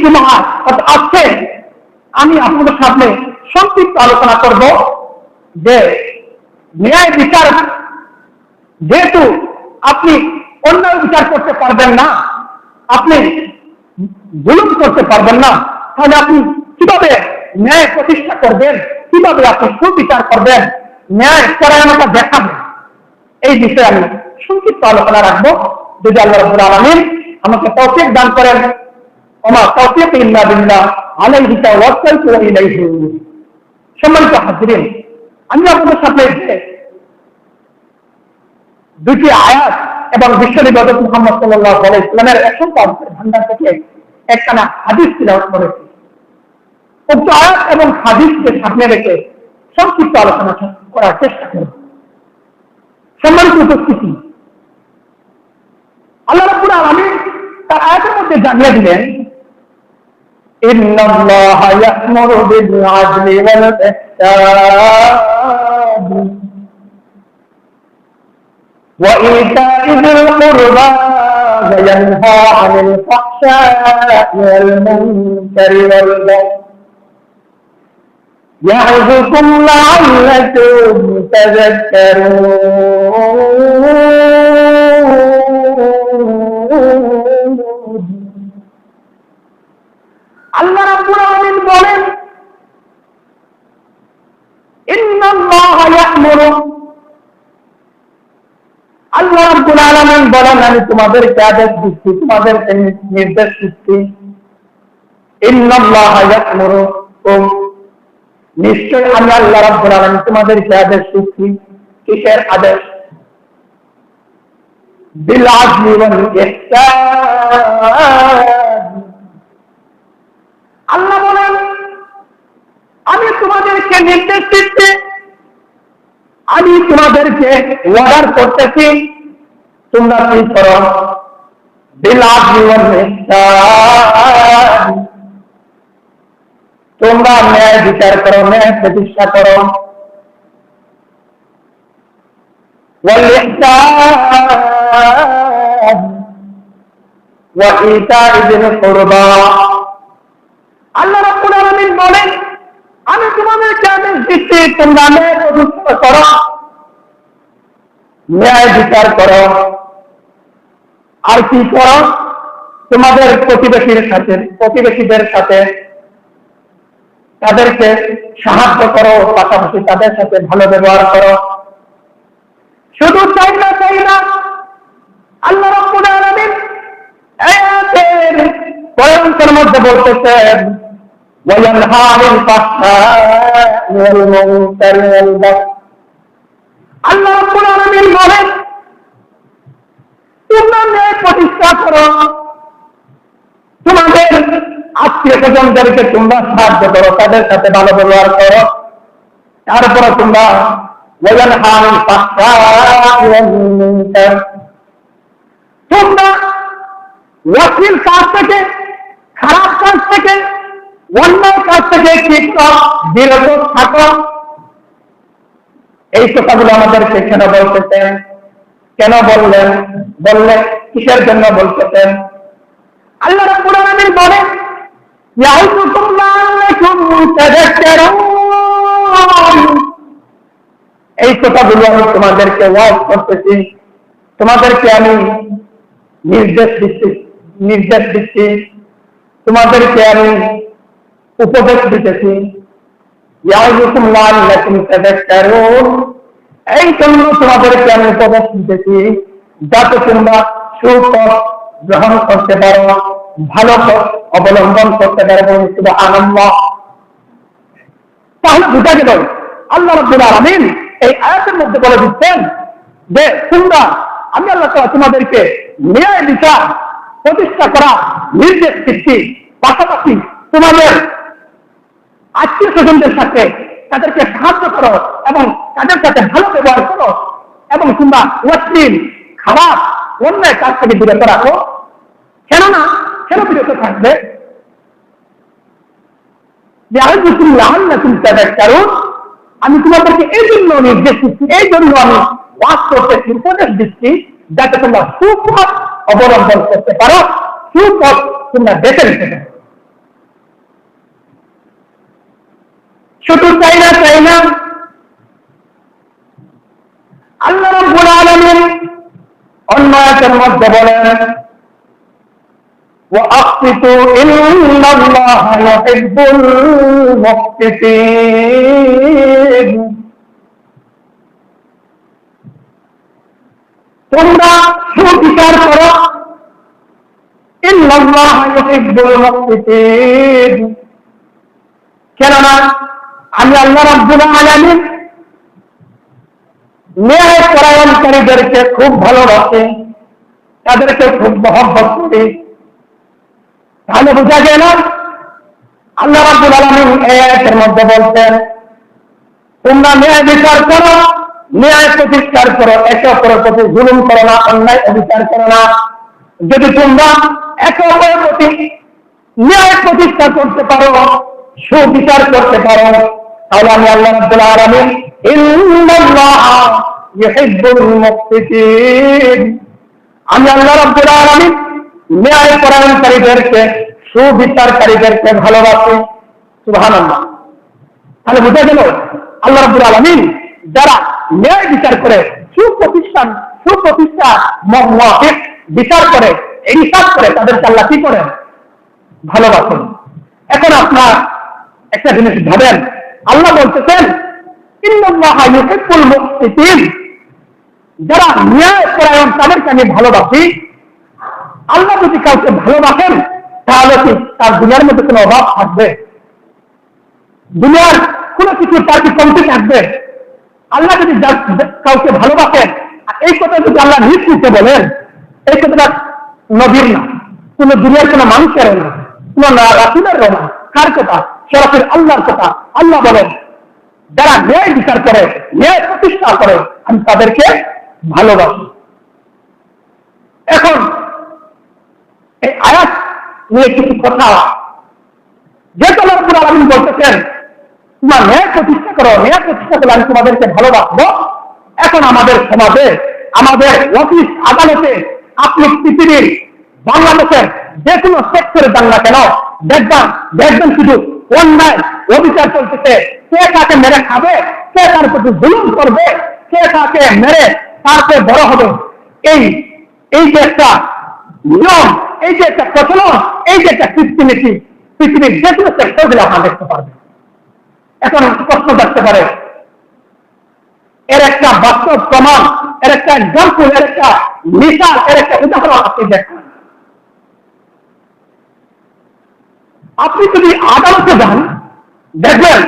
জুমআ আজকে আমি আপনাদের সামনে সংক্ষিপ্ত আলোচনা করব যে ন্যায় বিচার, যেহেতু আপনি অন্যায় বিচার করতে পারবেন না, আপনি জুলুম করতে পারবেন না, তাহলে আপনি কিভাবে ন্যায় প্রতিষ্ঠা করবেন, কিভাবে আপনি সুবিচার করবেন, ন্যায় পরায়ণতা দেখাবেন, এই বিষয়ে আমি সংক্ষিপ্ত আলোচনা রাখবো। যদি আল্লাহ রাব্বুল আলামিন আমাকে তৌফিক দান করেন, ওমা তৌফিক ইল্লা বিল্লাহ আলাইহি তাওয়াক্কালতু ওয়া ইলাইহি উনীব। সম্মানিত হাজিরিন, আমি আপনাদের সামনে দুটি আয়াত এবং বিশ্বনবী হযরত মুহাম্মদ সাল্লাল্লাহু আলাইহি ওয়াসাল্লামের অসংখ্য ভান্ডার থেকে একখানা হাদিস তিলাওয়াত করেছি। উক্ত আয়াত এবং হাদিসকে সামনে রেখে সংক্ষিপ্ত আলোচনা করার চেষ্টা করব। সম্মানিত উপস্থিতি, আল্লাহ রাব্বুল আলামিন তার আয়াতের মধ্যে জানিয়ে দিলেন, ইন্নাল্লাহা ইয়া'মুরু বিল আদলি ওয়াল ইহসান ওয়া ইতা'i যিল কুরবা ওয়া ইয়ানহা 'আনিল ফাহশা'i ওয়াল মুনকারি ওয়াল বাগই يعظكم لعلكم تذكرون। আল্লাহ রাব্বুল আলামিন বলেন, ইন্নাল্লাহা ইয়া'মুরু, আল্লাহ রাব্বুল আলামিন বলেন আমি তোমাদেরকে আদেশ দিচ্ছি, তোমাদেরকে নির্দেশ দিচ্ছি। ইন্নাল্লাহা ইয়া'মুরু, নিশ্চয় আমি আল্লাহ রাব্বুল আলামিন তোমাদেরকে আদেশ দিচ্ছি। কিসের আদেশ? বিল আদলি ওয়াল ইহসান। আল্লাহ বলেন আমি তোমাদেরকে নির্দেশ দিচ্ছি, আমি তোমাদেরকে অর্ডার করতেছি, তোমরা কি করো? বিল আদলি ওয়াল ইহসান, তোমরা ন্যায় বিচার করো, ন্যায় প্রতিষ্ঠা করো। ওয়াল ইহসান ওয়া ইতা'i যিল কুরবা। আল্লাহ রাব্বুল আলামিন বলেন আমি তোমাদেরকে আদেশ দিচ্ছি, তোমরা ন্যায় প্রতিষ্ঠা করো, ন্যায় বিচার করো। আর কি করো? তোমাদের প্রতিবেশীদের সাথে তাদেরকে সাহায্য করো, পাশাপাশি তাদের সাথে ভালো ব্যবহার করো। শুধু চাই না, আল্লাহ রাব্বুল আলামিন আয়াতের পয়েন্টের মধ্যে বলতেছেন, ওয়া ইয়ানহা 'আনিল ফাহশা'i ওয়াল মুনকারি ওয়াল বাগই। আল্লাহ রাব্বুল আলামিন বলেন তোমরা ন্যায় প্রতিষ্ঠা করো, তোমাদের আত্মীয় স্বজনদেরকে তোমরা সাহায্য করো, তাদের সাথে ভালো ব্যবহার করো। তারপরে তোমরা ওয়ায়ানহা 'আনিল ফাহশা'i ওয়াল মুনকার, তোমরা অশ্লীল কাজ থেকে, খারাপ কাজ থেকে, অন্যায় কাজ থেকে বিরত থাকো। এই কথাগুলো আমাদেরকে কেন বলতেছেন? কেন বললে কিসের জন্য বলতেছেন? আল্লাহ রাব্বুল আলামিন বলেন ইয়াউযুকুম লাআল্লাকুম তাযাক্কারুন। এই কথাগুলো আমি তোমাদেরকে ওয়াজ করতেছি, তোমাদেরকে আমি নির্দেশ দিচ্ছি, তোমাদেরকে আমি উপদেশ দিতেছি। ইয়াউযুকুম লাআল্লাকুম তাযাক্কারুন, এই জন্য তোমাদেরকে আমি উপদেশ দিতেছি যাতে তোমরা সুপথ গ্রহণ করতে পারো, ভালো পথ অবলম্বন করতে পারো। সুবহানাল্লাহ। তাহলে বুঝা গেল আল্লাহ রাব্বুল আলামিন এই আয়াতের মধ্যে বলে দিচ্ছেন যে তোমরা, আমি আল্লাহ তাআলা তোমাদেরকে ন্যায় বিচার প্রতিষ্ঠা করা নির্দেশ দিচ্ছি, পাশাপাশি তোমাদের আত্মীয় স্বজনদের সাথে তাদেরকে সাহায্য করো এবং তাদের সাথে ভালো ব্যবহার করো, এবং তোমরা অশ্লীল খারাপ অন্যায় কাজ থেকে বিরত রাখো। কেন বিরত থাকবে? আমি তোমাদেরকে এই জন্য নির্দেশ দিচ্ছি, এই জন্য আমি ওয়াজ করতেছি, উপদেশ দিচ্ছি, যাতে তোমরা সুপথ অবলম্বন করতে পারো, সুপথ তোমরা বেছে নিতে পারো। শুধু চাই না আল্লাহ রাব্বুল আলামিন অন্য আয়াতের মধ্যে বলেন وأقسطوا إن الله يحب المقسطين তোমরা সুবিচার করো ইন্নাল্লাহ ইউহিব্বুল মুকসিতিন কেননা আমি আল্লাহ রাব্বুল আলামিন ন্যায় পরায়ণকারীদেরকে খুব ভালোবাসি, তাদেরকে খুব মহব্বত করি। তাহলে বোঝা গেল আল্লাহ রাব্বুল আলামিন এই আয়াতের মধ্যে বলছেন তোমরা ন্যায় বিচার করো, ন্যায় প্রতিষ্ঠার করো, একে অপরের প্রতি জুলুম করো না, অন্যায় অবিচার করো না। যদি তোমরা একে অপরের প্রতি ন্যায় প্রতিষ্ঠা করতে পারো, সুবিচার করতে পারো, তাহলে আমি আল্লাহ রাব্বুল আলামিন ইন্নাল্লাহ ইউহিব্বুল মুকসিতিন আমি আল্লাহ রাব্বুল আলামিন ন্যায় পরায়ণকারীদেরকে সুবিচারকারীদেরকে ভালোবাসি। সুবহানাল্লাহ। তাহলে বুঝা গেল আল্লাহ রাব্বুল আলামিন যারা ন্যায় বিচার করে, সুপ্রতিষ্ঠা মুওয়াফিক বিচার করে, ইনসাফ করে, তাদেরকে আল্লাহ কি করেন? ভালোবাসেন। এখন আপনার একটা জিনিস ভাবেন, আল্লাহ বলতেছেন ইন্নাল্লাহা ইউহিব্বুল মুকসিতিন যারা ন্যায় পরায়ণ তাদেরকে আমি ভালোবাসি। আল্লাহ যদি কাউকে ভালোবাসেন তাহলে কি তার দুনিয়ার মধ্যে কোনো অভাব থাকবে? দুনিয়ার কোনো কিছু তার কি কমতি থাকবে? আল্লাহ যদি কাউকে ভালোবাসেন, এই কথা যদি আল্লাহ নিশ্চিতে বলেন, এই কথাটা নবীর না, কোন দুনিয়ার কোন মানুষের না, কোন রাসূলের না, কার কথা? সরাসরি আল্লাহর কথা। আল্লাহ বলেন যারা ন্যায় বিচার করে, ন্যায় প্রতিষ্ঠা করে, আমি তাদেরকে ভালোবাসি। এখন এই আয়াত নিয়ে কিছু কথা, যেহেতু আল্লাহ রাব্বুল আলামিন বলতেছেন তোমরা ন্যায় প্রতিষ্ঠা করো, ন্যায় প্রতিষ্ঠা করলে আমি তোমাদেরকে ভালোবাসবো। এখন আমাদের সমাজে, আমাদের অফিস আদালতে, আপনি পৃথিবীর বাংলাদেশের যে কোনো সেক্টরে যান না কেন, দেখবেন শুধু অন্যায় অবিচার চলতেছে। কে কাকে মেরে খাবে, কে তার প্রতি জুলুম করবে, কে কাকে মেরে তারপরে বড় হবে, এই যে একটা নিয়ম, এই যে একটা প্রচলন, এই যে একটা সিস্টেমেটিক পৃথিবীর যে কোনো সেক্টরগুলো আপনারা দেখতে পারবেন। এখন প্রশ্ন থাকতে পারে, এর একটা বাস্তব প্রমাণ, এর একটা এক্সাম্পল, এর একটা মিসাল, এর একটা উদাহরণ আপনি দেখেন। আপনি যদি আদালতে যান, দেখবেন